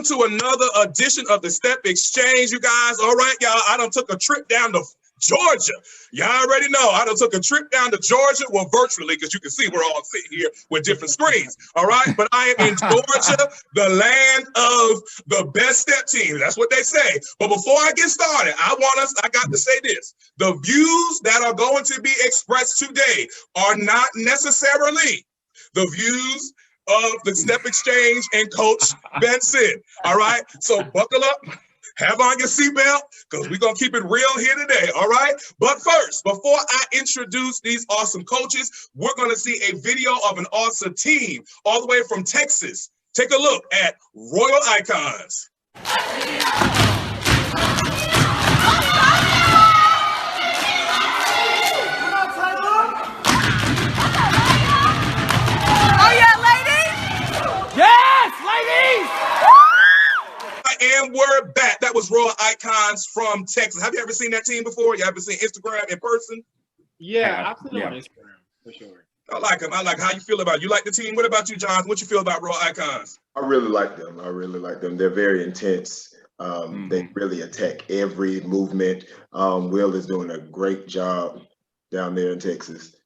welcome to another edition of the Step Exchange, you guys. All right, y'all, I done took a trip down to Georgia. Y'all already know I done took a trip down to Georgia, well, virtually, because you can see we're all sitting here with different screens. All right, but I am in Georgia, the land of the best step teams. That's what they say. But before I get started, I got to say this. The views that are going to be expressed today are not necessarily the views of the Step Exchange and Coach Benson. All right, so buckle up. Have on your seatbelt, because we're going to keep it real here today, all right? But first, before I introduce these awesome coaches, we're going to see a video of an awesome team all the way from Texas. Take a look at Royal Icons. Oh, yeah, ladies? Yes, ladies! And we're back. That was Royal Icons from Texas. Have you ever seen that team before? You ever seen Instagram in person? Yeah, I've seen them on Instagram for sure. I like them. I like how you feel about it. You like the team. What about you, John? What you feel about Royal Icons? I really like them. They're very intense. They really attack every movement. Will is doing a great job down there in Texas.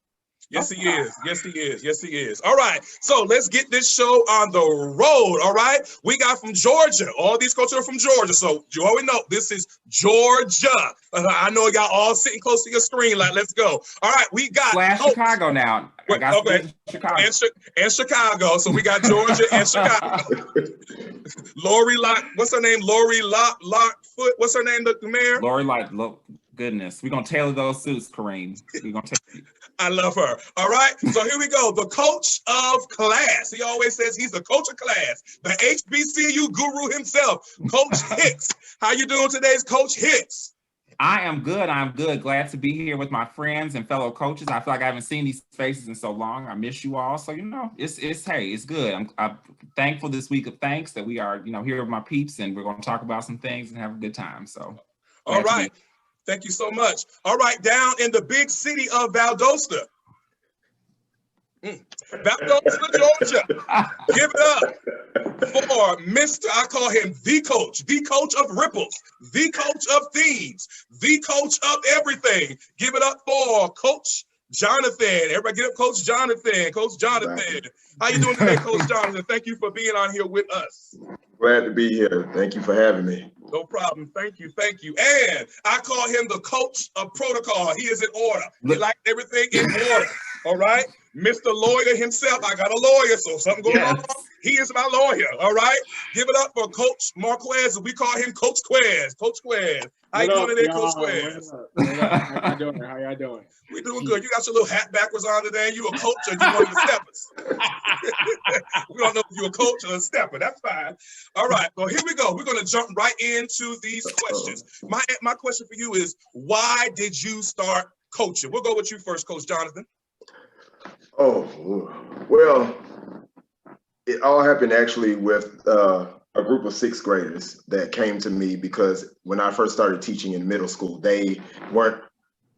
Yes, he is. Yes, he is. Yes, he is. All right. So let's get this show on the road. All right. We got from Georgia. All these coaches are from Georgia. So you already know this is Georgia. I know y'all all sitting close to your screen. Like, let's go. All right. We got Chicago now. Okay. Chicago. And Chicago. So we got Georgia and Chicago. Lori Lock. What's her name? Lori Lockfoot. What's her name? The mayor? Lori Lock. Goodness. We're going to tailor those suits, Kareem. We're going to take I love her. All right. So here we go. The coach of class. He always says he's the coach of class. The HBCU guru himself, Coach Hicks. How you doing today, Coach Hicks? I am good. I'm good. Glad to be here with my friends and fellow coaches. I feel like I haven't seen these faces in so long. I miss you all. So, it's good. I'm thankful this week of thanks that we are, here with my peeps, and we're going to talk about some things and have a good time. So, all right. Thank you so much. All right, down in the big city of Valdosta. Valdosta, Georgia. Give it up for Mr. I call him the coach of ripples, the coach of thieves, the coach of everything. Give it up for Coach Jonathan. Everybody get up, Coach Jonathan. Coach Jonathan. Right. How you doing today, Coach Jonathan? Thank you for being on here with us. Glad to be here. Thank you for having me. No problem. Thank you. Thank you. And I call him the coach of protocol. He is in order. He likes everything in order. All right. Mr. Lawyer himself. I got a lawyer, so something going on. He is my lawyer. All right. Give it up for Coach Marquez. We call him Coach Quez. Coach Quez. How you doing today, Coach Quez? How y'all doing? We doing good. You got your little hat backwards on today. You a coach or you one of the steppers? We don't know if you're a coach or a stepper. That's fine. All right. Well, here we go. We're going to jump right into these questions. My question for you is, why did you start coaching? We'll go with you first, Coach Jonathan. Oh, well, it all happened actually with a group of sixth graders that came to me because when I first started teaching in middle school, they weren't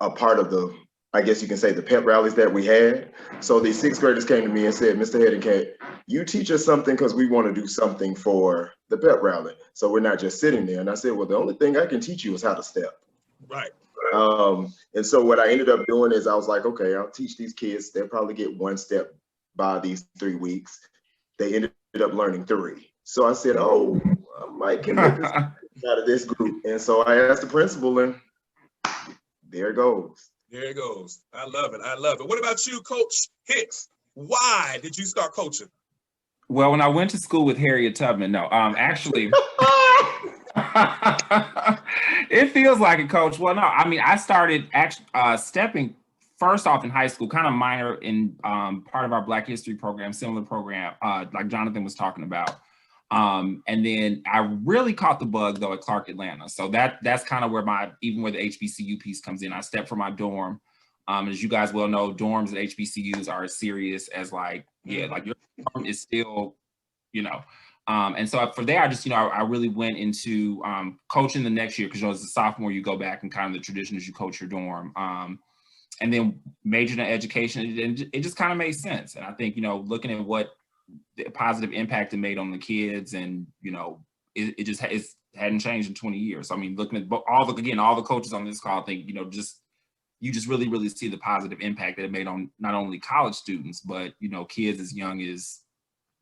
a part of the, I guess you can say, the pep rallies that we had. So these sixth graders came to me and said, Mr. Hedencat, you teach us something because we want to do something for the pep rally. So we're not just sitting there. And I said, well, the only thing I can teach you is how to step. Right. And so what I ended up doing is I was like, okay, I'll teach these kids. They'll probably get one step by these 3 weeks. They ended up learning 3. So I said, oh, I might can make this out of this group. And so I asked the principal, and there it goes. There it goes. I love it. I love it. What about you, Coach Hicks? Why did you start coaching? Well, when I went to school with Harriet Tubman, actually, it feels like it, Coach. Well, no, I mean, I started stepping first off in high school, kind of minor in part of our Black History program, similar program, like Jonathan was talking about. And then I really caught the bug though at Clark Atlanta. So that's kind of where even where the HBCU piece comes in. I stepped from my dorm. As you guys well know, dorms at HBCUs are as serious as like your dorm is still, and so for there, I just, I really went into coaching the next year because as a sophomore, you go back and kind of the tradition is you coach your dorm. And then majored in education, and it just kind of made sense. And I think, looking at what the positive impact it made on the kids and, it just it hadn't changed in 20 years. So, I mean, looking at all the coaches on this call, I think, you just really, really see the positive impact that it made on not only college students, but, kids as young as,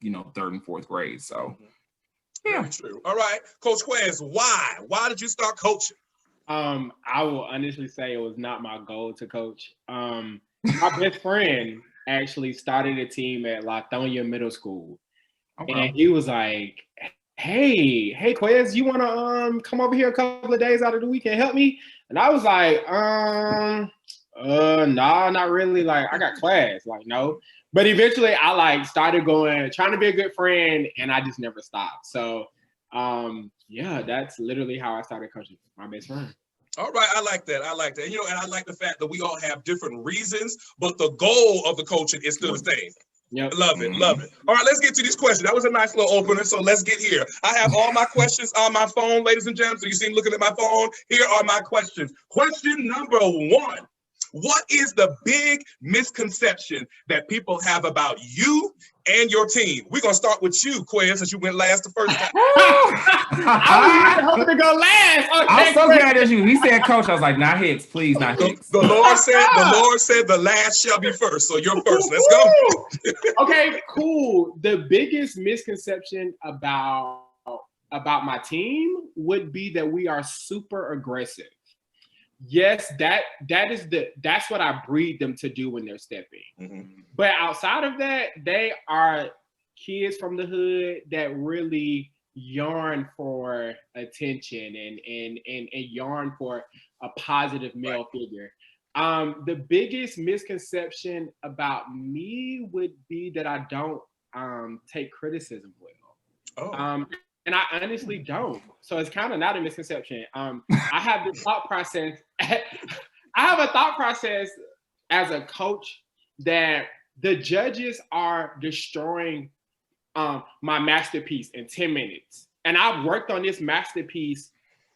3rd and 4th grade. So, yeah. Very true. All right, Coach Quez, why? Why did you start coaching? I will honestly say it was not my goal to coach. My best friend actually started a team at Lithonia Middle School. Okay. And he was like, hey, Quez, you want to come over here a couple of days out of the week and help me? And I was like, nah, not really. Like, I got class. Like, no. But eventually I started going, trying to be a good friend, and I just never stopped. So, yeah, that's literally how I started coaching my best friend. All right, I like that. And I like the fact that we all have different reasons, but the goal of the coaching is still the same. Yep. Love it. All right, let's get to these questions. That was a nice little opener, so let's get here. I have all my questions on my phone, ladies and gentlemen. So you see me looking at my phone. Here are my questions. Question number 1. What is the big misconception that people have about you and your team? We're going to start with you, Quez, since you went last the first time. I was hoping to go last. Okay, I'm so glad that he said coach. I was like, not Hicks, please, not Hicks. The Lord said the last shall be first. So you're first. Let's go. Okay, cool. The biggest misconception about my team would be that we are super aggressive. Yes, that's what I breed them to do when they're stepping. Mm-hmm. But outside of that, they are kids from the hood that really yearn for attention and yearn for a positive male figure. The biggest misconception about me would be that I don't take criticism well. Oh. And I honestly don't. So it's kind of not a misconception. I have the thought process. I have a thought process as a coach that the judges are destroying my masterpiece in 10 minutes. And I've worked on this masterpiece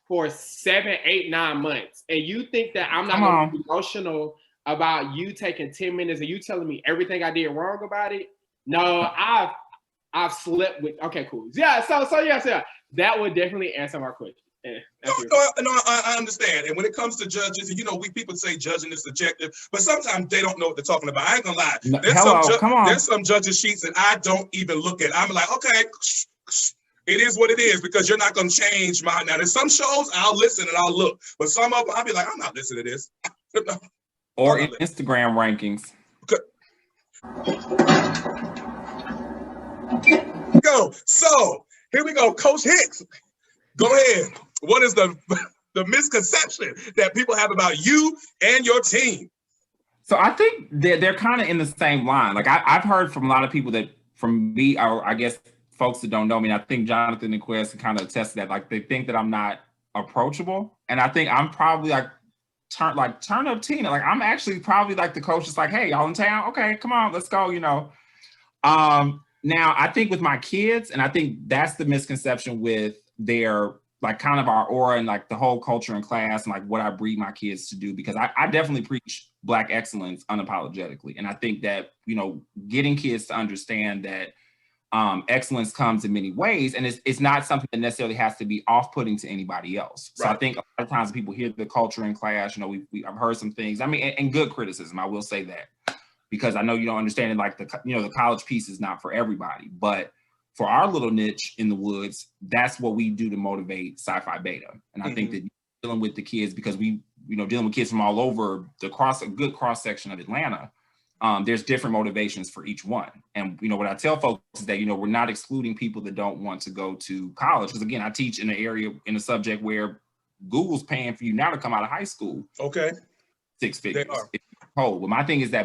for 7, 8, 9 months. And you think that I'm not going to be emotional about you taking 10 minutes and you telling me everything I did wrong about it? No, I've slept with. Okay, cool. Yeah. So that would definitely answer my question. No, I understand. And when it comes to judges, people say judging is subjective, but sometimes they don't know what they're talking about. I ain't gonna lie. There's some judges sheets that I don't even look at. I'm like, okay, it is what it is, because you're not gonna change my. Now, there's some shows I'll listen and I'll look, but some of them I'll be like, I'm not listening to this. Or in Instagram rankings. Go. So here we go, Coach Hicks. Go ahead. What is the misconception that people have about you and your team? So I think they're kind of in the same line. Like I've heard from a lot of people that, from me, or I guess folks that don't know me, and I think Jonathan and Quez can kind of attest to that. Like they think that I'm not approachable, and I think I'm probably turn up Tina. Like I'm actually probably like the coach is like, hey, y'all in town? Okay, come on, let's go. Now I think with my kids, and I think that's the misconception with their like kind of our aura and like the whole culture in class and like what I breed my kids to do, because I definitely preach Black excellence unapologetically. And I think that, getting kids to understand that excellence comes in many ways, and it's not something that necessarily has to be off-putting to anybody else. So right. I think a lot of times people hear the culture in class, I've heard some things, I mean, and good criticism, I will say that, because I know you don't understand it, like the college piece is not for everybody, but for our little niche in the woods, that's what we do to motivate Sci-Fi Beta. And I think that dealing with the kids, because we, dealing with kids from all over a good cross section of Atlanta, there's different motivations for each one. And, what I tell folks is that, we're not excluding people that don't want to go to college. Because again, I teach in an area, in a subject where Google's paying for you now to come out of high school. Okay. 6 figures. It's cold. But my thing is I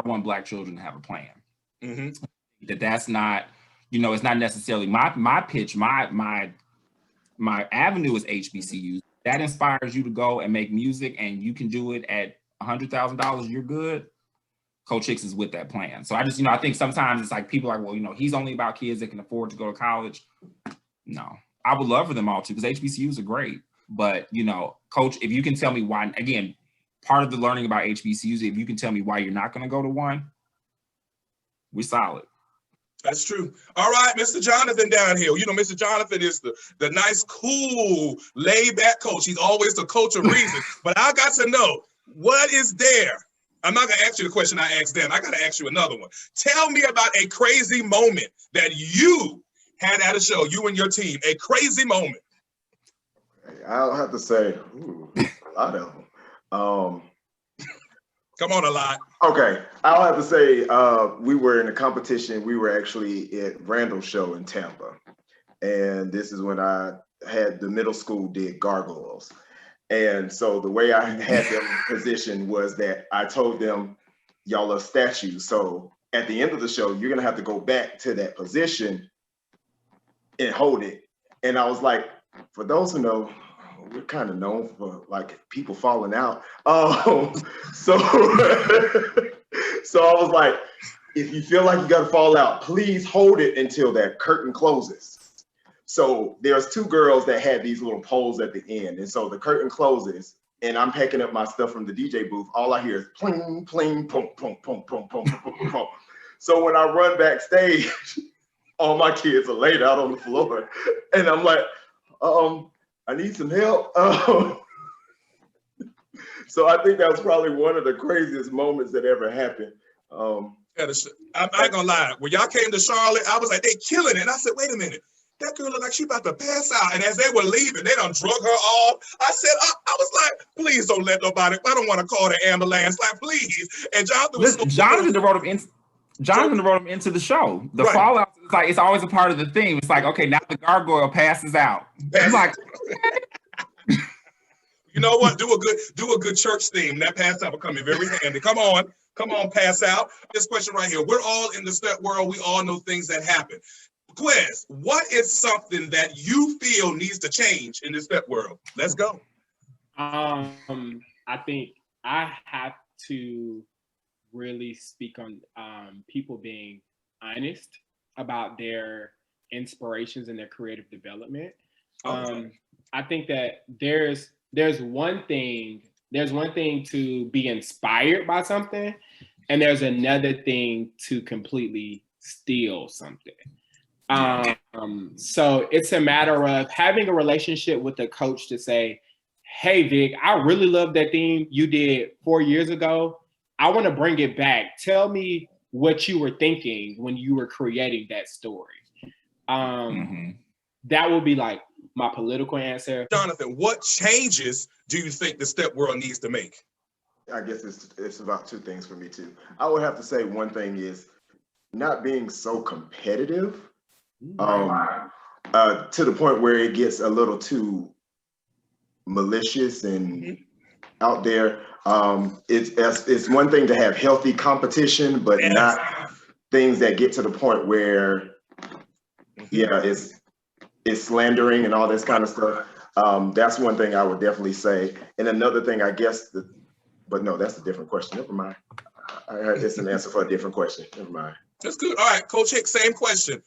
want Black children to have a plan. Mm-hmm. That's not, it's not necessarily my pitch, my avenue is HBCUs. That inspires you to go and make music, and you can do it at $100,000, you're good. Coach Hicks is with that plan. So I just, I think sometimes it's like people are like, well, he's only about kids that can afford to go to college. No, I would love for them all to, because HBCUs are great. But, Coach, if you can tell me why, again, part of the learning about HBCUs, if you can tell me why you're not going to go to one, we're solid. That's true. All right, Mr. Jonathan down here. You know, Mr. Jonathan is the nice, cool, laid-back coach. He's always the coach of reason. But I got to know, what is there? I'm not going to ask you the question I asked them. I got to ask you another one. Tell me about a crazy moment that you had at a show, you and your team. A crazy moment. I'll have to say, a lot of them. Come on, a lot. Okay, I'll have to say we were in a competition. We were actually at Randall's show in Tampa. And this is when I had the middle school did gargoyles. And so the way I had them positioned was that I told them, y'all are statues. So at the end of the show, you're going to have to go back to that position and hold it. And I was like, for those who know, we're kind of known for like people falling out. So I was like, if you feel like you got to fall out, please hold it until that curtain closes. So there's two girls that had these little poles at the end. And so the curtain closes and I'm packing up my stuff from the DJ booth. All I hear is pling, pling, pum, pum, pum, pum, pum, pum, pum, pum. So when I run backstage, all my kids are laid out on the floor. And I'm like, I need some help. So I think that was probably one of the craziest moments that ever happened. I'm not gonna lie. When y'all came to Charlotte, I was like, they killing it. And I said, wait a minute. That girl looked like she about to pass out. And as they were leaving, they done drug her off. I said, I was like, please don't let nobody, I don't want to call the ambulance. Like, please. And Jonathan wrote him into the show. The fallout, it's like, it's always a part of the theme. It's like, okay, now the gargoyle passes out. It's like, you know what? Do a good church theme. That pass out will come in very handy. Come on, pass out. This question right here. We're all in the step world. We all know things that happen. Quiz, what is something that you feel needs to change in the step world? Let's go. I think I have to really speak on people being honest about their inspirations and their creative development. I think that there's one thing to be inspired by something, and there's another thing to completely steal something. So it's a matter of having a relationship with a coach to say, hey, Vic, I really love that theme you did 4 years ago. I want to bring it back. Tell me what you were thinking when you were creating that story. That would be like my political answer. Jonathan, what changes do you think the step world needs to make? I guess it's about two things for me too. I would have to say one thing is not being so competitive to the point where it gets a little too malicious and out there. It's one thing to have healthy competition, but not things that get to the point where, it's slandering and all this kind of stuff. That's one thing I would definitely say. And another thing, I guess, but no, that's a different question. Never mind. I heard it's an answer for a different question. Never mind. That's good. All right, Coach Hicks, same question.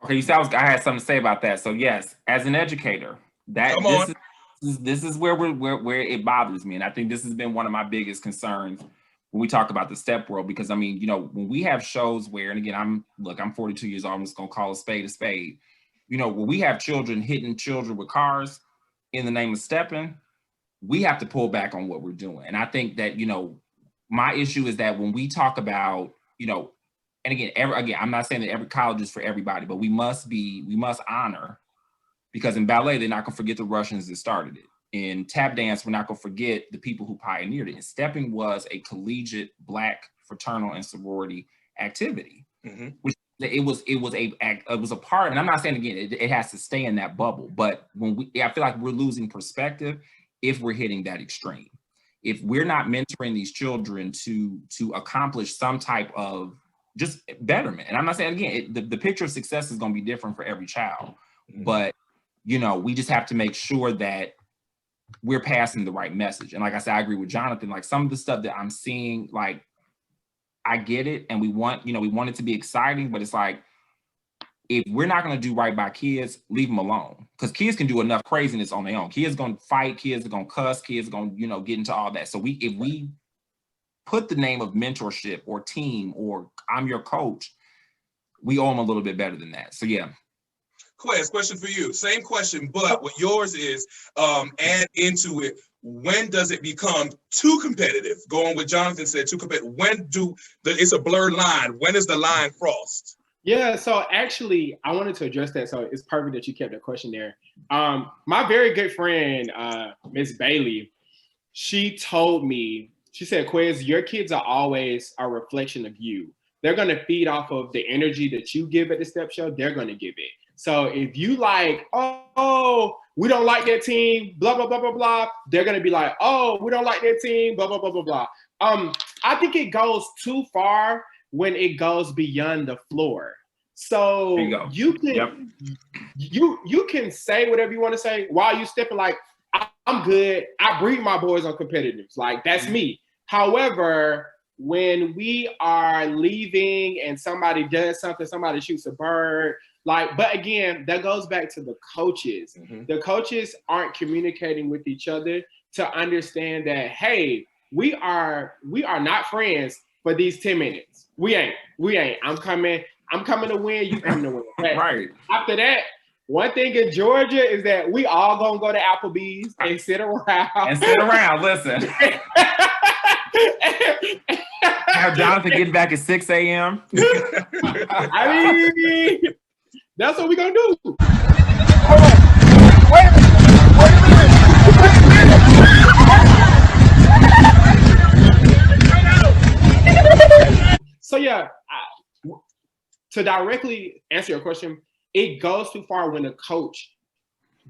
Okay, you said I had something to say about that. So yes, as an educator, this is where it bothers me, and I think this has been one of my biggest concerns when we talk about the step world. Because I mean, when we have shows where, and again, I'm 42 years old. I'm just gonna call a spade a spade. When we have children hitting children with cars in the name of stepping, we have to pull back on what we're doing. And I think that my issue is that when we talk about and again, I'm not saying that every college is for everybody, but we must honor, because in ballet, they're not gonna forget the Russians that started it. In tap dance, we're not gonna forget the people who pioneered it. And stepping was a collegiate Black fraternal and sorority activity, which it was a part. And I'm not saying again, it has to stay in that bubble, but I feel like we're losing perspective if we're hitting that extreme. If we're not mentoring these children to accomplish some type of just betterment. And I'm not saying, again, the picture of success is going to be different for every child, but we just have to make sure that we're passing the right message. And like I said, I agree with Jonathan, like some of the stuff that I'm seeing, like, I get it. And we want it to be exciting, but it's like, if we're not going to do right by kids, leave them alone, because kids can do enough craziness on their own. Kids going to fight, kids are going to cuss, kids are going to, get into all that. So if we put the name of mentorship or team or I'm your coach we owe them a little bit better than that. So yeah. Quez, question for you. Same question, but what yours is, add into it, when does it become too competitive? Going with Jonathan said, too competitive. It's a blurred line. When is the line crossed? Yeah, so actually, I wanted to address that. So it's perfect that you kept that question there. My very good friend, Miss Bailey, she told me, she said, Quez, your kids are always a reflection of you. They're going to feed off of the energy that you give at the step show. They're going to give it. So if you like, oh, we don't like that team, blah, blah, blah, blah, blah, they're going to be like, oh, we don't like that team, blah, blah, blah, blah, blah. I think it goes too far when it goes beyond the floor. So you can you can say whatever you want to say while you stepping like, I'm good. I breed my boys on competitiveness. Like, that's me. However, when we are leaving and somebody does something, somebody shoots a bird, like, but again, that goes back to the coaches. Mm-hmm. The coaches aren't communicating with each other to understand that, hey, we are not friends for these 10 minutes. We ain't. I'm coming to win, you coming to win. Okay? Right. After that, one thing in Georgia is that we all gonna go to Applebee's and sit around. Listen. Have Jonathan getting back at 6 a.m. I mean, that's what we're gonna do. So yeah, to directly answer your question, it goes too far when the coach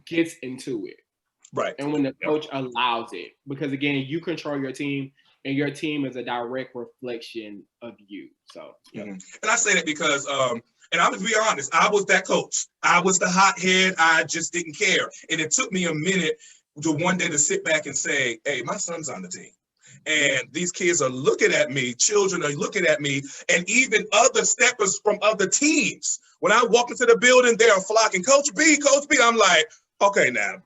gets into it. Right. And when the coach allows it. Because again, you control your team and your team is a direct reflection of you. So yeah. And I say that because and I'm gonna be honest, I was that coach. I was the hothead. I just didn't care. And it took me a minute to one day to sit back and say, hey, my son's on the team. And these kids are looking at me, children are looking at me, and even other steppers from other teams. When I walk into the building, they're flocking, Coach B. I'm like, okay, now,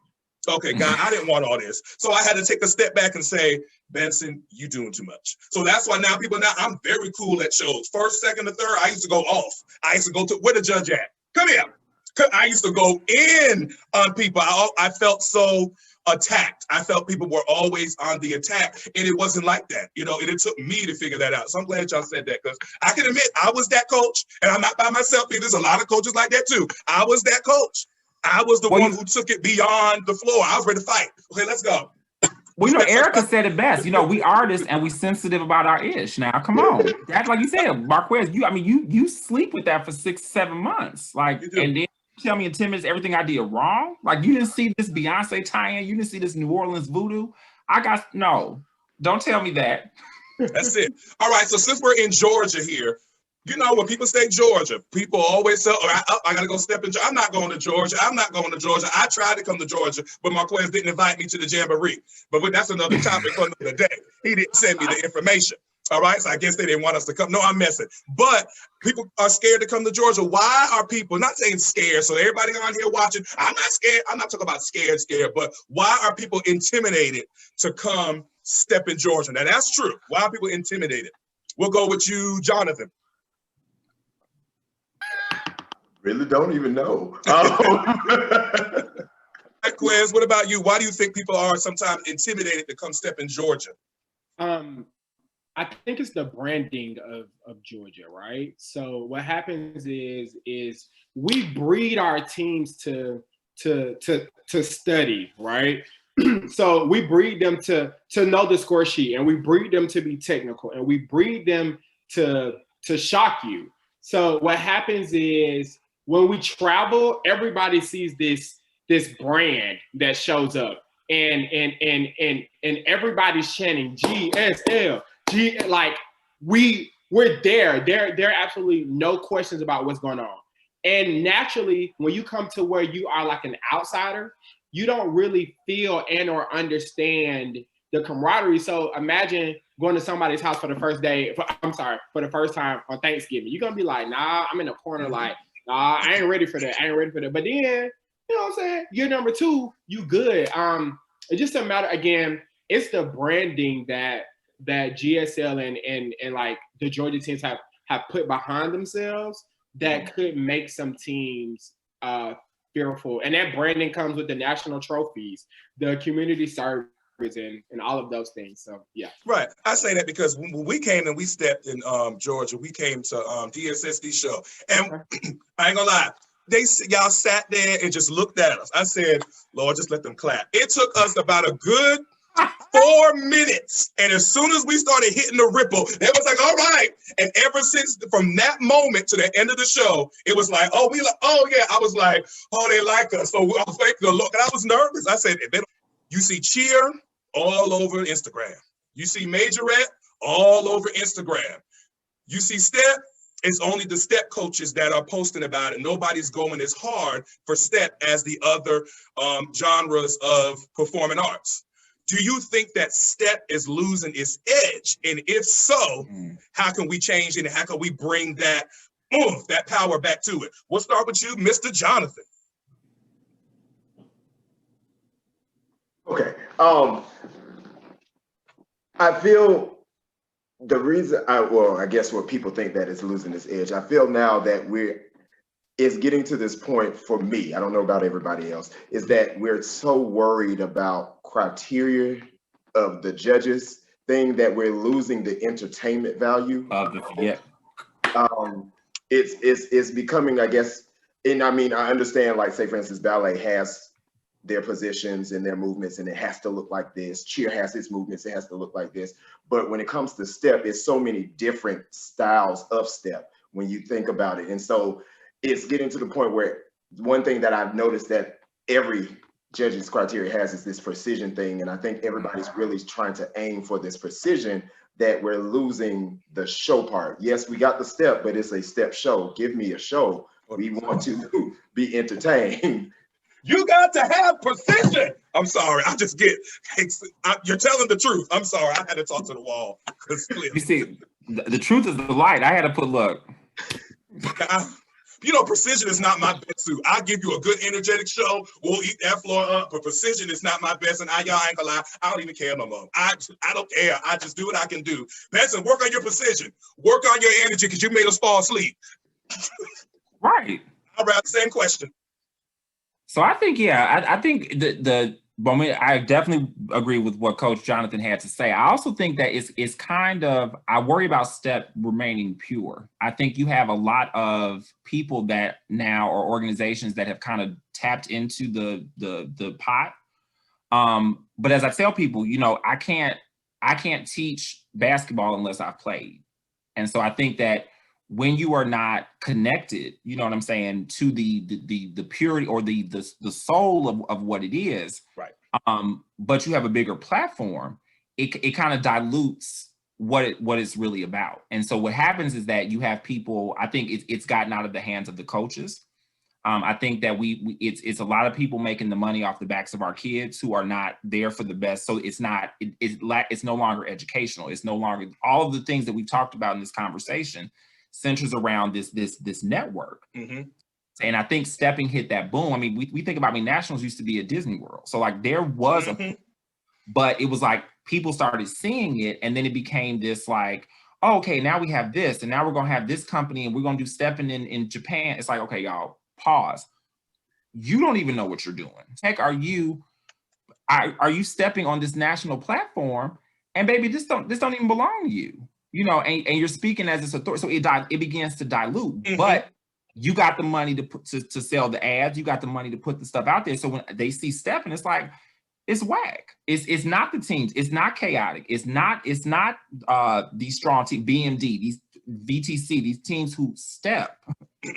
okay, God, I didn't want all this. So I had to take a step back and say, Benson, you doing too much. So that's why now I'm very cool at shows. First, second, and third, I used to go off. I used to go to, where the judge at? Come here. I used to go in on people. I felt so attacked. I felt people were always on the attack, and it wasn't like that. You know, it took me to figure that out. So I'm glad y'all said that, because I can admit I was that coach, and I'm not by myself. There's a lot of coaches like that too. I was that coach. I was the one who took it beyond the floor. I was ready to fight. Okay, let's go. Well, you know, Erica said it best. You know, we artists and we sensitive about our ish. Now, come on. That's like you said, Marquez, you sleep with that for 6-7 months. Like, and then tell me in 10 minutes everything I did wrong. Like, you didn't see this Beyonce tie-in. You didn't see this New Orleans voodoo. No, don't tell me that. That's it. All right, so since we're in Georgia here, you know, when people say Georgia, people always say, oh, I got to go step in. I'm not going to Georgia. I tried to come to Georgia, but Marquez didn't invite me to the Jamboree. But that's another topic for another day. He didn't send me the information. All right, so I guess they didn't want us to come. No, I'm messing. But people are scared to come to Georgia. Why are people, not saying scared, so everybody on here watching, I'm not scared. I'm not talking about scared, but why are people intimidated to come step in Georgia? Now, that's true. Why are people intimidated? We'll go with you, Jonathan. Really don't even know. Quiz, what about you? Why do you think people are sometimes intimidated to come step in Georgia? I think it's the branding of Georgia, right? So what happens is we breed our teams to study, right? So we breed them to know the score sheet, and we breed them to be technical, and we breed them to shock you. So what happens is when we travel, everybody sees this brand that shows up, and everybody's chanting GSL. Like we're there. There are absolutely no questions about what's going on. And naturally, when you come to where you are like an outsider, you don't really feel and or understand the camaraderie. So imagine going to somebody's house for the first time on Thanksgiving. You're gonna be like, nah, I'm in the corner, like, nah, I ain't ready for that. But then, you know what I'm saying? Year number 2, you good. It's just a matter, again, it's the branding that GSL and like the Georgia teams have put behind themselves that could make some teams fearful. And that branding comes with the national trophies, the community service, and all of those things. So yeah. Right. I say that because when we came and we stepped in Georgia, we came to DSSD show. And I ain't gonna lie, y'all sat there and just looked at us. I said, Lord, just let them clap. It took us about a good 4 minutes. And as soon as we started hitting the ripple, it was like, all right. And ever since, from that moment to the end of the show, it was like, oh, yeah. I was like, oh, they like us. So I was like, look, and I was nervous. I said, you see cheer all over Instagram. You see majorette all over Instagram. You see step, it's only the step coaches that are posting about it. Nobody's going as hard for step as the other genres of performing arts. Do you think that step is losing its edge? And if so, how can we change it? And how can we bring that power back to it? We'll start with you, Mr. Jonathan. Okay. I feel the reason I guess what people think that it's losing its edge. I feel now that it's getting to this point for me, I don't know about everybody else, is that we're so worried about criteria of the judges thing that we're losing the entertainment value. It's becoming, I guess, and I mean, I understand, like, say for instance, ballet has their positions and their movements, and it has to look like this. Cheer has its movements, it has to look like this. But when it comes to step, it's so many different styles of step when you think about it. And so it's getting to the point where one thing that I've noticed that every judge's criteria has is this precision thing. And I think everybody's really trying to aim for this precision, that we're losing the show part. Yes, we got the step, but it's a step show. Give me a show. We want to be entertained. You got to have precision. I'm sorry. You're telling the truth. I'm sorry. I had to talk to the wall. You see, the truth is the light. I had to put, look. Precision is not my best suit. I'll give you a good energetic show. We'll eat that floor up, but precision is not my best. And y'all ain't gonna lie, I don't even care no more. I don't care. I just do what I can do. Benson, work on your precision. Work on your energy, because you made us fall asleep. Right. All right, same question. So I think, I think I definitely agree with what Coach Jonathan had to say. I also think that it's kind of, I worry about step remaining pure. I think you have a lot of people that now, or organizations that have kind of tapped into the pot. But as I tell people, I can't teach basketball unless I've played. And so I think that when you are not connected, you know what I'm saying, to the purity or the soul of what it is, right? But you have a bigger platform, it kind of dilutes what it's really about. And so what happens is that you have people, I think it's gotten out of the hands of the coaches. I think that it's a lot of people making the money off the backs of our kids who are not there for the best. So it's no longer educational. It's no longer all of the things that we've talked about in this conversation centers around this network. Mm-hmm. And I think stepping hit that boom. I mean, we think about, Nationals used to be a Disney World. So like there was but it was like people started seeing it, and then it became this like, oh, okay, now we have this, and now we're gonna have this company, and we're gonna do stepping in Japan. It's like, okay, y'all, pause. You don't even know what you're doing. Heck, are you stepping on this national platform? And baby, this don't even belong to you. And you're speaking as this authority, so it begins to dilute. Mm-hmm. But you got the money to sell the ads, you got the money to put the stuff out there. So when they see step, and it's like, it's whack. It's not the teams. It's not chaotic. It's not these strong teams, BMD, these VTC, these teams who step. You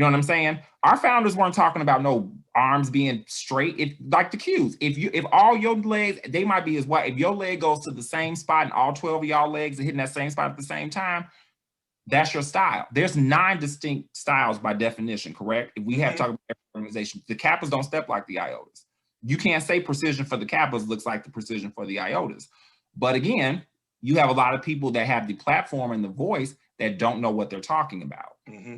know what I'm saying? Our founders weren't talking about no arms being straight. Like the cues. If all your legs, they might be as wide. If your leg goes to the same spot and all 12 of y'all legs are hitting that same spot at the same time, that's your style. There's 9 distinct styles by definition, correct? If we have to talk about every organization, the Kappas don't step like the Iotas. You can't say precision for the Kappas looks like the precision for the Iotas. But again, you have a lot of people that have the platform and the voice that don't know what they're talking about. Mm-hmm.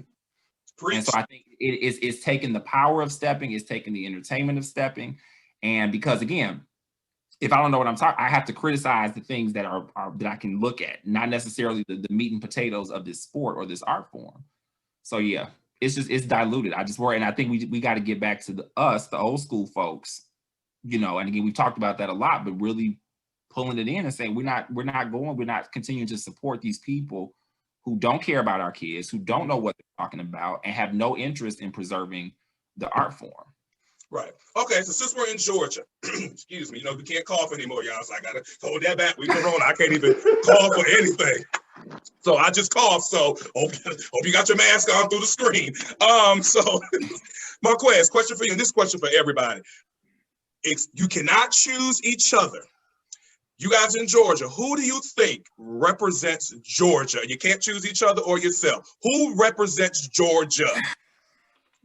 And so I think it's taking the power of stepping, it's taking the entertainment of stepping. And because again, if I don't know what I'm talking, I have to criticize the things that are that I can look at, not necessarily the meat and potatoes of this sport or this art form. So yeah, it's diluted. I just worry, and I think we got to get back to the old school folks, and again we've talked about that a lot, but really pulling it in and saying we're not continuing to support these people who don't care about our kids, who don't know what they're talking about, and have no interest in preserving the art form. Right. Okay. So since we're in Georgia, excuse me, we can't cough anymore, y'all. So I gotta hold that back. We Corona. I can't even cough for anything. So I just coughed. So hope you got your mask on through the screen. So Marquez, question for you, and this question for everybody. You cannot choose each other. You guys in Georgia, who do you think represents Georgia? You can't choose each other or yourself. Who represents Georgia?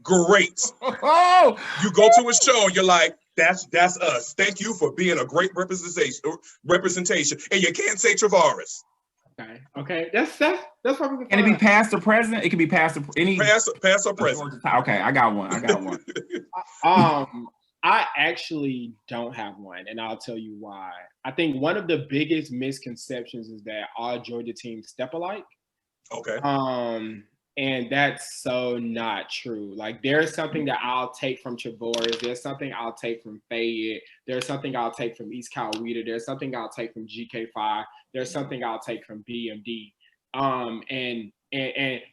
Great. Oh, You go to a show and you're like, that's us. Thank you for being a great representation. And you can't say Travaris. Okay. That's probably. Can it be past or present? It can be past or any past or present. Okay, I got one. I actually don't have one, and I'll tell you why. I think one of the biggest misconceptions is that all Georgia teams step alike. Okay. And that's so not true. Like, there's something that I'll take from Travaris. There's something I'll take from Fayette. There's something I'll take from East Coweta. There's something I'll take from GK5. There's something I'll take from BMD. And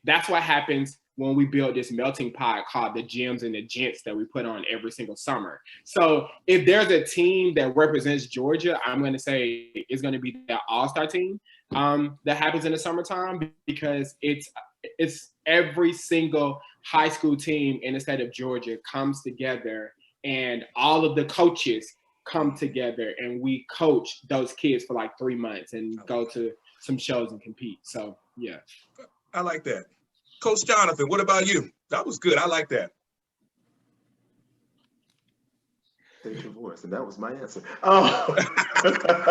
that's what happens when we build this melting pot called the Gems and the Gents that we put on every single summer. So if there's a team that represents Georgia, I'm going to say it's going to be the all-star team that happens in the summertime, because it's every single high school team in the state of Georgia comes together, and all of the coaches come together, and we coach those kids for like 3 months and go to some shows and compete. So yeah. I like that. Coach Jonathan, what about you? That was good. I like that. State your voice, and that was my answer.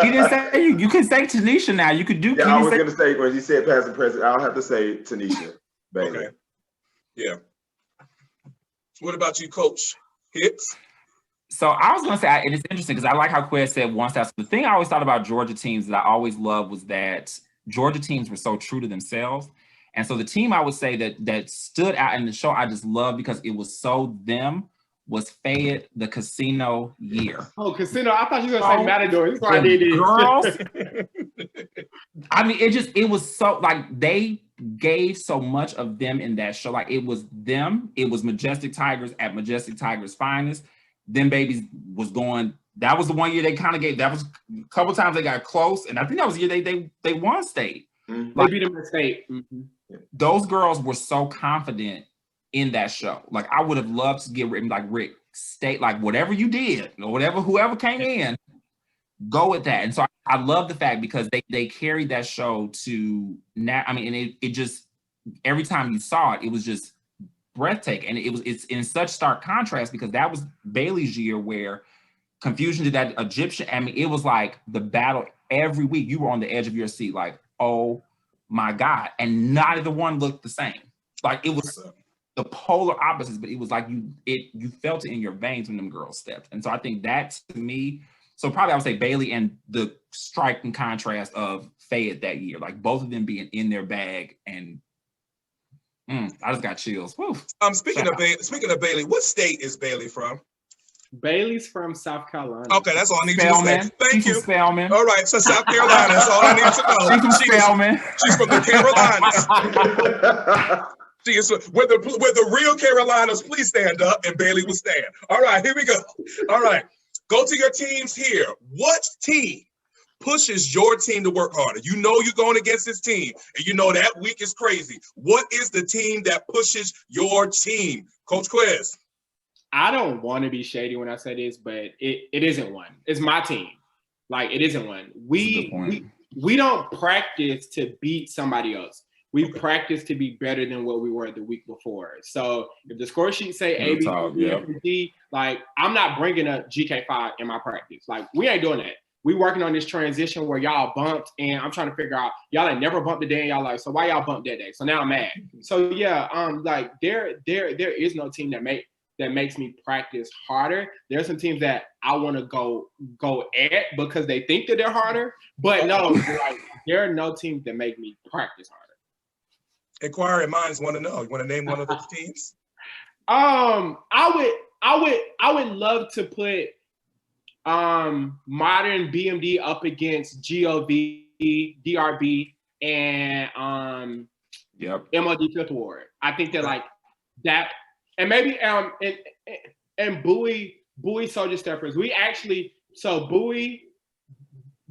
You didn't say you can say Tanisha now. You could do. Yeah, I was going to say, when you said past and present, I'll have to say Tanisha Bailey. Okay. Yeah. What about you, Coach Hicks? So I was going to say, and it's interesting because I like how Quez said once. That's the thing I always thought about Georgia teams that I always loved, was that Georgia teams were so true to themselves. And so the team I would say that stood out in the show I just loved because it was so them was Fayette, the Casino year. Oh, Casino. I thought you were going to say Matador. That's why I did it. Girls. I mean, it was so, like, they gave so much of them in that show. Like, it was them. It was Majestic Tigers at Majestic Tigers' finest. Them babies was going. That was the one year they kind of gave. That was a couple times they got close, and I think that was the year they won state. Mm-hmm. Like, they beat them in state. Mm-hmm. Those girls were so confident in that show. Like, I would have loved to get written like, Rick, state, like, whatever you did or whoever came in, go with that. And so I love the fact because they carried that show to now. I mean, and it just, every time you saw it, it was just breathtaking. And it's in such stark contrast because that was Bailey's year where Confusion did that Egyptian. I mean, it was like the battle every week. You were on the edge of your seat, like, oh my God. And neither one looked the same. Like, it was the polar opposites, but it was like you felt it in your veins when them girls stepped. And so I think that, to me, so probably I would say Bailey and the striking contrast of Fayette that year, like both of them being in their bag, and I just got chills. Woo. Speaking of Bailey, what state is Bailey from? Bailey's from South Carolina. Okay, that's all I need you to say. Thank you. Spelman. All right, so South Carolina, that's all I need to know. She's from Spelman. She's from the Carolinas. She is with the real Carolinas. Please stand up, and Bailey will stand. All right, here we go. All right, go to your teams here. What team pushes your team to work harder? You know you're going against this team, and you know that week is crazy. What is the team that pushes your team? Coach Quez. I don't want to be shady when I say this, but it isn't one. It's my team. Like, it isn't one. We don't practice to beat somebody else. We practice to be better than what we were the week before. So if the score sheet say A, B, C, F, and G, like, I'm not bringing up GK5 in my practice. Like, we ain't doing that. We working on this transition where y'all bumped, and I'm trying to figure out, y'all ain't never bumped a day, and y'all like, so why y'all bumped that day? So now I'm mad. So yeah, like, there is no team that makes me practice harder. There's some teams that I want to go at because they think that they're harder, but no, like, there are no teams that make me practice harder. Inquiring minds want to know. You want to name one of those teams? I would love to put modern BMD up against GOV, DRB, and MOD Fifth Ward. I think they're like that, and maybe and Bowie Soldier Steppers. We actually Bowie,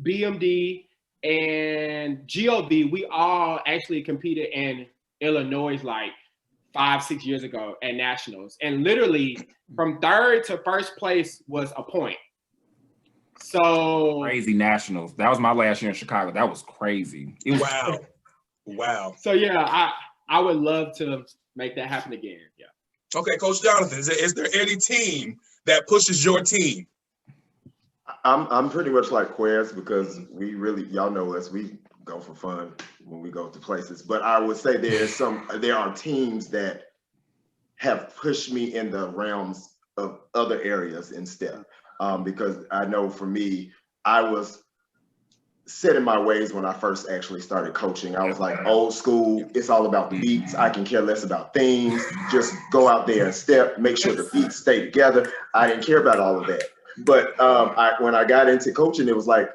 BMD, and GOV. We all actually competed in Illinois like 5-6 years ago at nationals, and literally from third to first place was a point. So crazy nationals. That was my last year in Chicago. That was crazy. It was wow. So yeah, I would love to make that happen again. Yeah. Okay, Coach Jonathan, is there any team that pushes your team? I'm pretty much like Quez because we really, y'all know us, we go for fun when we go to places. But I would say there are teams that have pushed me in the realms of other areas in step. Because I know for me, I was set in my ways when I first actually started coaching. I was like old school. It's all about the beats. I can care less about things. Just go out there and step, make sure the beats stay together. I didn't care about all of that. But when I got into coaching, it was like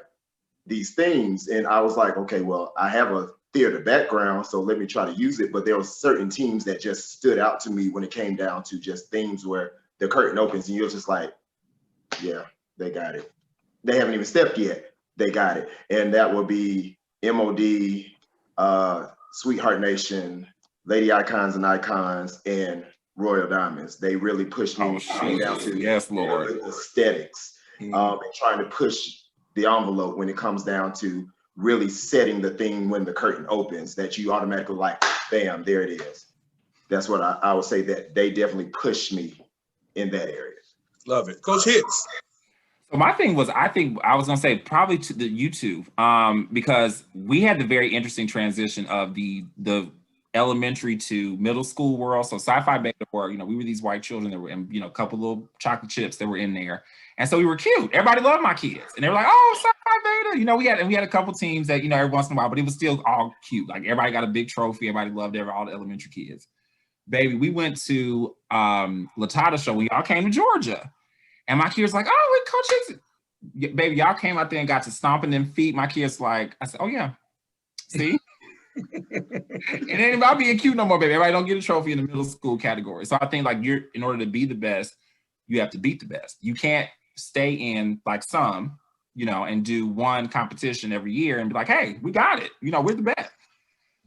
these themes. And I was like, okay, well, I have a theater background, so let me try to use it. But there were certain teams that just stood out to me when it came down to just themes where the curtain opens and you're just like, yeah, they got it. They haven't even stepped yet. They got it. And that would be MOD, Sweetheart Nation, Lady Icons and Icons, and Royal Diamonds. They really pushed me down to the aesthetics and trying to push the envelope when it comes down to really setting the thing when the curtain opens that you automatically like, bam, there it is. That's what I would say that they definitely pushed me in that area. Love it. Coach Hicks. So my thing was, I think I was gonna say probably to the YouTube, because we had the very interesting transition of the elementary to middle school world. So Sci-Fi Beta were, we were these white children that were in, a couple little chocolate chips that were in there. And so we were cute. Everybody loved my kids. And they were like, oh, Sci-Fi Beta. We had a couple teams that, every once in a while, but it was still all cute. Like everybody got a big trophy. Everybody loved all the elementary kids. Baby, we went to Latata show when y'all came to Georgia. And my kids like, oh, wait, Coach Hicks. Baby, y'all came out there and got to stomping them feet. My kids like, I said, oh yeah, see? And then about being cute no more, baby. Everybody don't get a trophy in the middle school category. So I think like in order to be the best, you have to beat the best. You can't stay in like some, and do one competition every year and be like, hey, we got it. We're the best.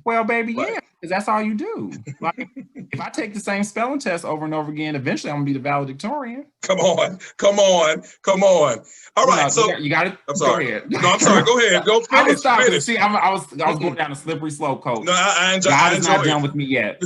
Well, baby, right. Yeah, because that's all you do. Like, if I take the same spelling test over and over again, eventually I'm gonna be the valedictorian. Come on. All right, so you got it. I'm sorry. Go ahead. No, I'm sorry. Go ahead. Go finish. Finish. See, I was going down a slippery slope, Coach. No, I enjoy. God is not done with me yet.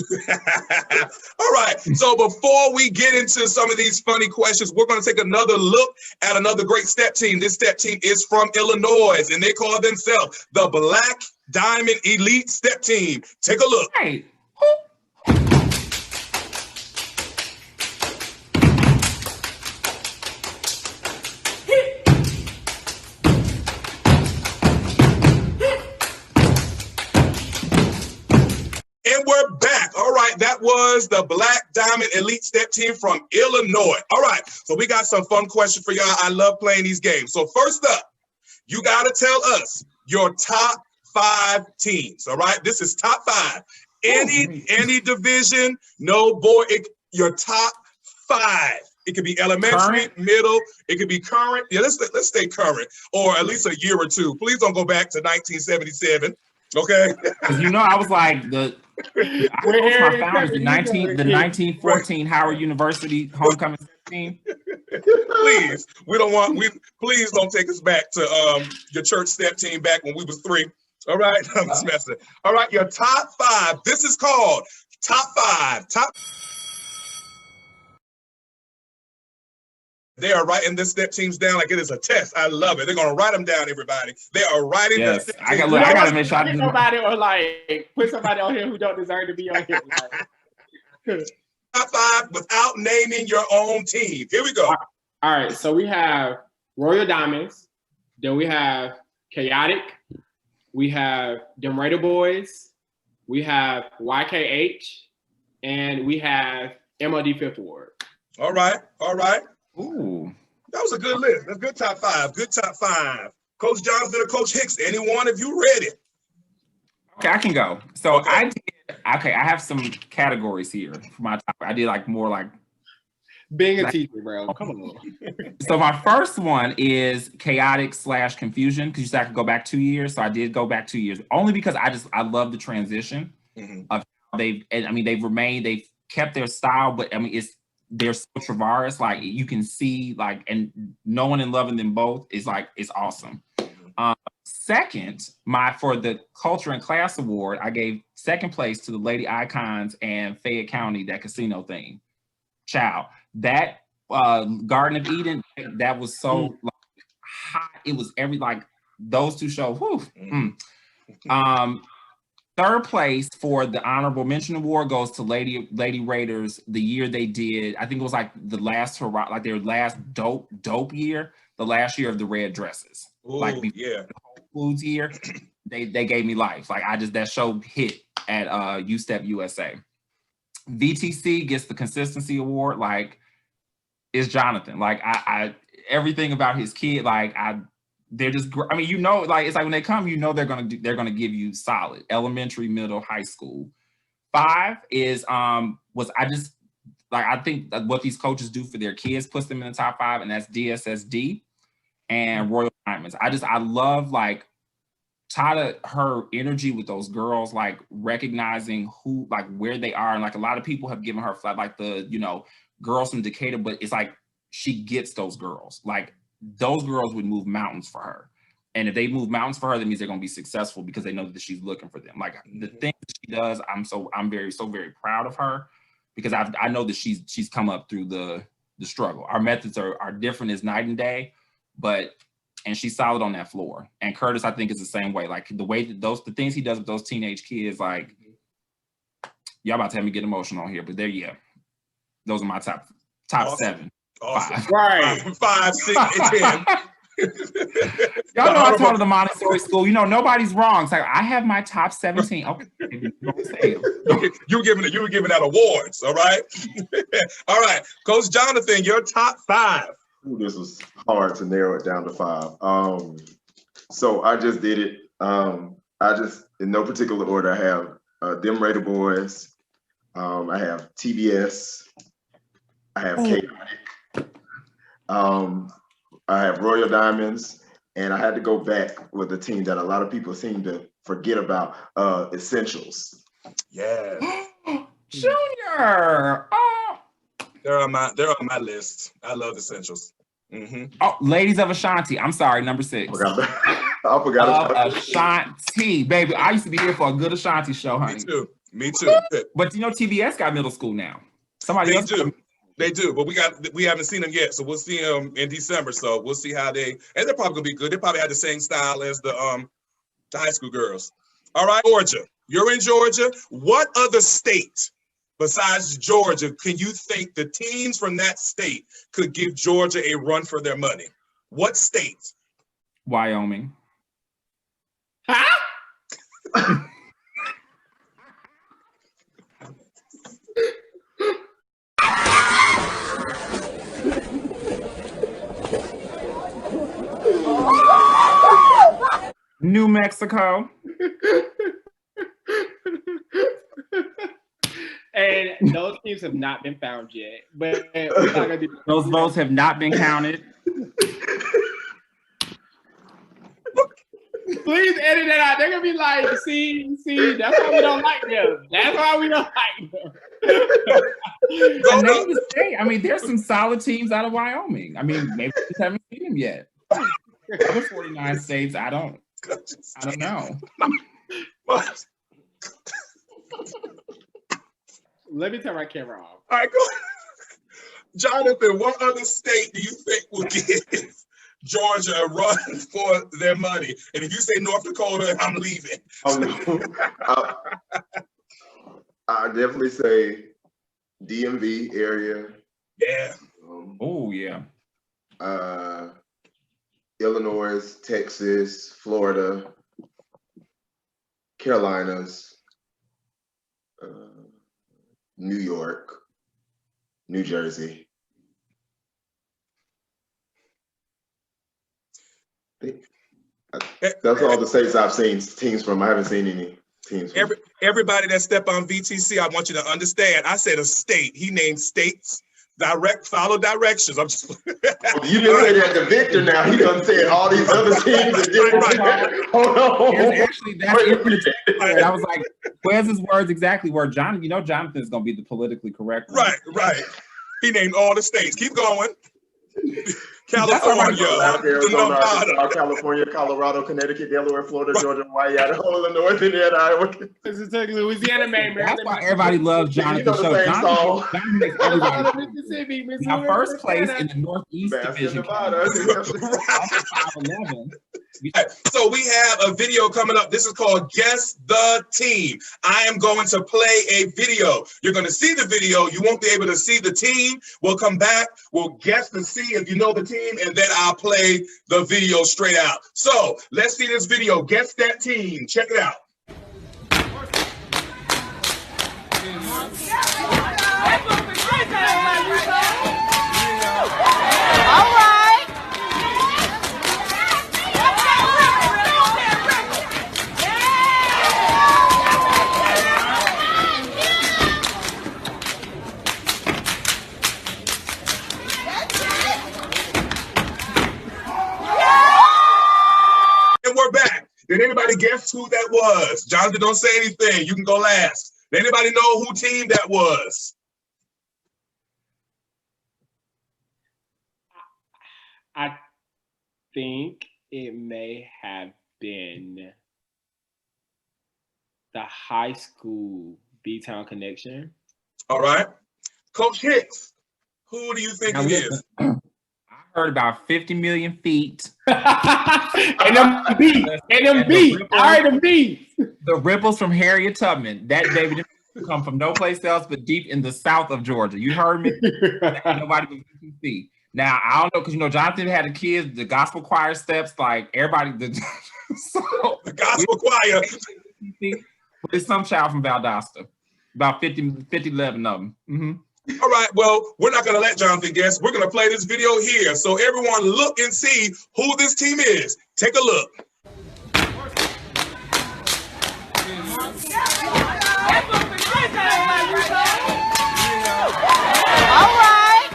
All right. So before we get into some of these funny questions, we're going to take another look at another great step team. This step team is from Illinois, and they call themselves the Black Diamond Elite Step Team. Take a look. Hey. And we're back. All right, that was the Black Diamond Elite Step Team from Illinois. All right, so we got some fun questions for y'all. I love playing these games. So first up, you got to tell us your top 5 teams. All right, this is top 5. Any division, no boy, your top 5. It could be elementary, middle. It could be current. Yeah, let's stay current, or at least a year or two. Please don't go back to 1977. Okay. Because I was like the 1914 Howard University homecoming team. Please, please don't take us back to your church step team back when we was 3. All right, I'm just messing. All right, your top 5. This is called top 5. They are writing this step teams down like it is a test. I love it. They're gonna write them down, everybody. They are writing. Yes, I gotta make sure I do somebody or like put somebody on here who don't deserve to be on here. Top 5 without naming your own team. Here we go. All right, so we have Royal Diamonds, then we have Chaotic, we have Dem Raider Boys, we have YKH, and we have MLD Fifth Ward. All right. Ooh. That was a good list. That's good top five. Good top five. Coach Jonathan or Coach Hicks, anyone if you ready. Okay, I can go. So Okay. I have some categories here for my top. I did like more like, Being a teacher, bro. Come on. so my first one is chaotic/confusion, because you said I could go back 2 years. So I did go back 2 years, only because I love the transition of how they've remained, they've kept their style, but I mean, they're so Travaris, like you can see, like, and knowing and loving them both is like, it's awesome. Second, for the Culture and Class Award, I gave second place to the Lady Icons and Fayette County, that casino theme. Child, that Garden of Eden, that was so like, hot. It was those two shows. Third place for the Honorable Mention Award goes to Lady Raiders. The year they did, I think it was like the last hurrah, like their last dope year, the last year of the red dresses. Ooh, like yeah. the Whole Foods year, they gave me life. Like that show hit at USTEP USA. VTC gets the Consistency Award. Like, it's Jonathan. Like I everything about his kid, like they're just, I mean, like, it's like when they come, they're gonna give you solid elementary, middle, high school. 5 is I think that what these coaches do for their kids puts them in the top 5, and that's DSSD and Royal Diamonds. I love like Tada, her energy with those girls, like recognizing who, like where they are, and like a lot of people have given her flat, like the girls from Decatur, but it's like she gets those girls. Like those girls would move mountains for her. And if they move mountains for her, that means they're going to be successful because they know that she's looking for them. Like the things that she does, I'm very proud of her, because I know that she's come up through the struggle. Our methods are different as night and day, and she's solid on that floor. And Curtis, I think, is the same way. Like the way that the things he does with those teenage kids, like, y'all about to have me get emotional here, but those are my top Awesome. 7. Awesome. 5. Right. 5, 6, and 10. Y'all know I taught at the Montessori school. Nobody's wrong. It's like, I have my top 17. Okay. You were giving out awards, all right? All right. Coach Jonathan, your top 5. Ooh, this was hard to narrow it down to 5. So I just did it. In no particular order, I have Them Raider Boys. I have TBS. I have Chaotic. I have Royal Diamonds, and I had to go back with a team that a lot of people seem to forget about, Essentials. Yeah. Junior. Oh. They're on my list. I love Essentials. Oh, Ladies of Ashanti. I'm sorry, number 6. I forgot about Ashanti, baby. I used to be here for a good Ashanti show, honey. Me too. But TBS got middle school now. They do, but we haven't seen them yet, so we'll see them in December. So we'll see how and they're probably gonna be good. They probably have the same style as the high school girls. All right, Georgia. You're in Georgia. What other state besides Georgia can you think the teams from that state could give Georgia a run for their money? What state? Wyoming. Huh? New Mexico. And those teams have not been found yet. But we're not gonna do those votes have not been counted. Please edit that out. They're gonna be like, see, that's why we don't like them. That's why we don't like them. I mean, there's some solid teams out of Wyoming. I mean, maybe we just haven't seen them yet. Other 49 states, I don't know. What? Let me turn my camera off. All right, go. Jonathan, what other state do you think will give Georgia a run for their money? And if you say North Dakota, I'm leaving. Oh, no. I definitely say DMV area. Yeah. Oh, yeah. Illinois, Texas, Florida, Carolinas, New York, New Jersey. That's all the states I've seen teams from. I haven't seen any teams from. Everybody that step on VTC, I want you to understand. I said a state. He named states. Follow directions. I'm just. You didn't say that to Victor. Now he done said all these other teams. Hold on. Actually, I was like, where's his words exactly? Where Jonathan, Jonathan's gonna be the politically correct one. Right. He named all the states. Keep going. California, Arizona, California, Colorado, Connecticut, Delaware, Florida, Georgia, Hawaii, Idaho, Illinois, Indiana, Iowa. Kentucky, Louisiana, Maryland. That's why everybody loves Jonathan. Jonathan makes everybody. Mississippi, Now, first place in the Northeast Division. So we have a video coming up. This is called Guess the Team. I am going to play a video. You're going to see the video. You won't be able to see the team. We'll come back. We'll guess to see if you know the team, and then I'll play the video straight out. So let's see this video. Guess that team. Check it out. All right. And we're back. Did anybody guess who that was? Jonathan, don't say anything. You can go last. Did anybody know who team that was? I think it may have been the high school B-Town Connection. All right. Coach Hicks, who do you think it is? I heard about 50 million feet. and them beats. I heard them beats. The Ripples from Harriet Tubman. That baby didn't come from no place else but deep in the south of Georgia. You heard me? Nobody was VTC. Now, I don't know, because, Jonathan had the kids, the gospel choir steps, like everybody. So, the gospel choir. But it's some child from Valdosta. About 11 of them. Mm-hmm. All right, well, we're not going to let Jonathan guess. We're going to play this video here. So everyone look and see who this team is. Take a look. All right.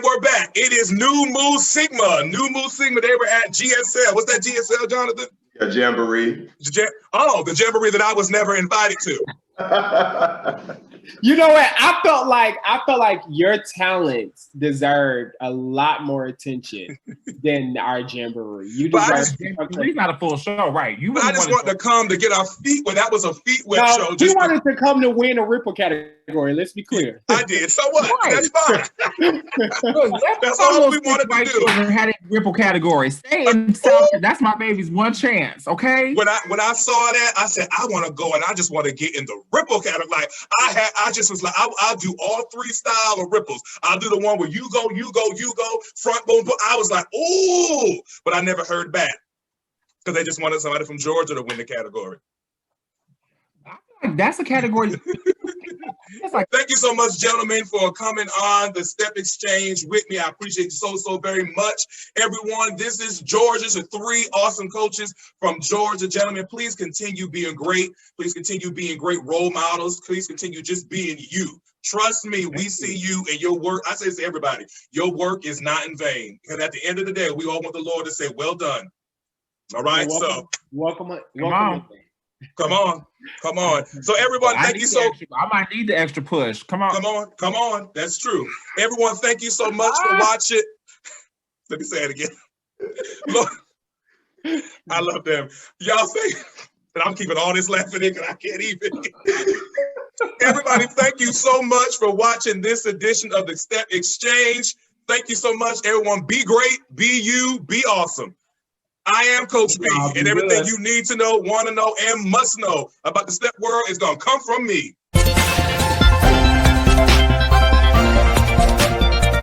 We're back. It is Nu Mu Sigma. Nu Mu Sigma, they were at GSL. What's that GSL, Jonathan? A jamboree. The jamboree that I was never invited to. You know what? I felt like your talents deserved a lot more attention than our jamboree. You deserve. Jamboree's not a full show, right? I just want to come to get our feet. Well, that was a feet whip show. You wanted to come to win a Ripple category. Let's be clear. I did. So what? Right. That's fine. That's all we wanted to do. Had a Ripple category. Stay in South. That's my baby's one chance. Okay. When I saw that, I said I want to go and I just want to get in the Ripple category. Like I just was like, I'll do all three style of ripples. I'll do the one where you go, front, boom, boom. I was like, ooh, but I never heard back because they just wanted somebody from Georgia to win the category. That's a category. Thank you so much, gentlemen, for coming on the Step Exchange with me. I appreciate you so very much. Everyone, this is Georgia's three awesome coaches from Georgia. Gentlemen, please continue being great. Please continue being great role models. Please continue just being you. Trust me, we see you and your work. I say this to everybody, your work is not in vain. Because at the end of the day, we all want the Lord to say, well done. All right, welcome. Come on. So everyone, thank you so. I might need the extra push. Come on. That's true. Everyone, thank you so much for watching. Let me say it again. Lord, I love them. Y'all say, and I'm keeping all this laughing in because I can't even. Everybody, thank you so much for watching this edition of the Step Exchange. Thank you so much, everyone. Be great, be you, be awesome. I am Coach B, Nah, and be everything good. you need to know, want to know, and must know about the step world is going to come from me.